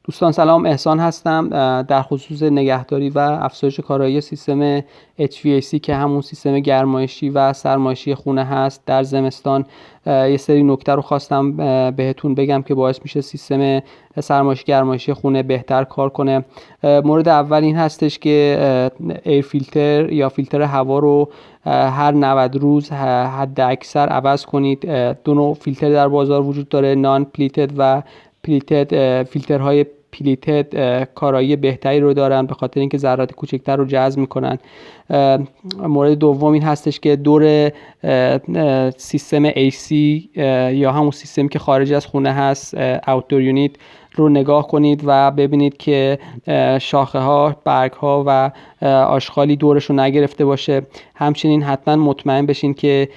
دوستان سلام، احسان هستم. در خصوص نگهداری و افزایش کارایی سیستم HVAC که همون سیستم گرمایشی و سرمایشی خونه هست در زمستان یه سری نکته رو خواستم بهتون بگم که باعث میشه سیستم سرمایشی گرمایشی خونه بهتر کار کنه. مورد اول این هستش که ایر فیلتر یا فیلتر هوا رو هر 90 روز حد اکثر عوض کنید. دو نوع فیلتر در بازار وجود داره، نان پلیتد و پلیتد. فیلترهای پلیتد کارایی بهتری رو دارن به خاطر اینکه ذرات کوچکتر رو جذب میکنن. مورد دوم این هستش که دور سیستم AC یا همون سیستمی که خارج از خونه هست، اوتدور یونیت رو نگاه کنید و ببینید که شاخه ها، برگ ها و آشغالی دورش رو نگرفته باشه. همچنین حتما مطمئن بشین که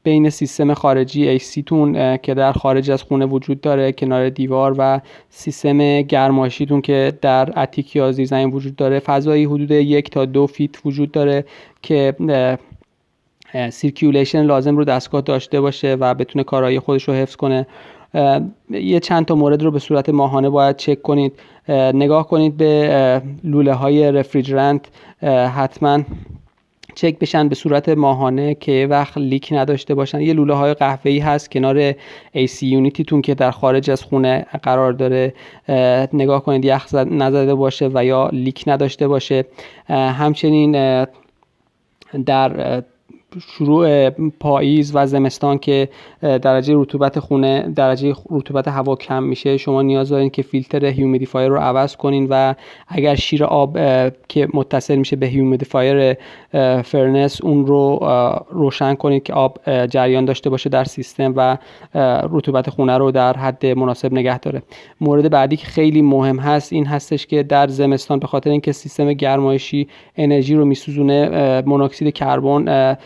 بین سیستم خارجی AC تون که در خارج از خونه وجود داره کنار دیوار و سیستم گرمایشیتون که در اتیک یا زیر زمین وجود داره فضایی حدود 1 تا 2 فیت وجود داره که سیرکیولیشن لازم رو دستگاه داشته باشه و بتونه کارایی خودش رو حفظ کنه. یه چند تا مورد رو به صورت ماهانه باید چک کنید. نگاه کنید به لوله های رفریجرنت، حتما چک بشن به صورت ماهانه که وقت لیک نداشته باشن. یه لوله های قهوه‌ای هست کنار AC یونیتیتون که در خارج از خونه قرار داره، نگاه کنید یخ نزده باشه و یا لیک نداشته باشه. همچنین در شروع پاییز و زمستان که درجه رطوبت خونه، درجه رطوبت هوا کم میشه، شما نیاز دارین که فیلتر هیومیدیفایر رو عوض کنین و اگر شیر آب که متصل میشه به هیومیدیفایر فرنس اون رو روشن کنید که آب جریان داشته باشه در سیستم و رطوبت خونه رو در حد مناسب نگه داره. مورد بعدی که خیلی مهم هست این هستش که در زمستان به خاطر اینکه سیستم گرمایشی انرژی رو میسوزونه، مونوکسید کربن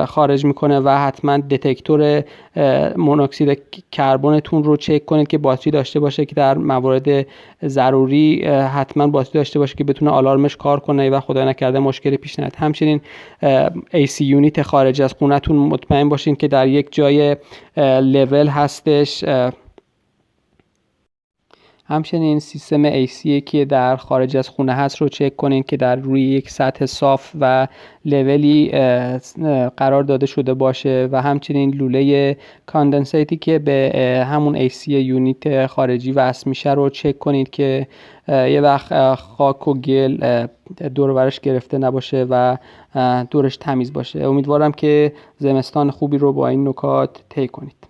خارج میکنه و حتما دتکتور مونوکسید کربنتون رو چک کنید که باتری داشته باشه که در موارد ضروری حتما باتری داشته باشه که بتونه آلارمش کار کنه و خدای نکرده مشکلی پیش نیاد. همچنین AC یونیت خارج از خونه‌تون مطمئن باشین که در یک جای لول هستش. همچنین سیستم AC که در خارج از خونه هست رو چک کنین که در روی یک سطح صاف و لولی قرار داده شده باشه و همچنین لوله کاندنسیتی که به همون AC یونیت خارجی وصل میشه رو چک کنید که یه وقت خاک و گل دور و برش گرفته نباشه و دورش تمیز باشه. امیدوارم که زمستان خوبی رو با این نکات طی کنید.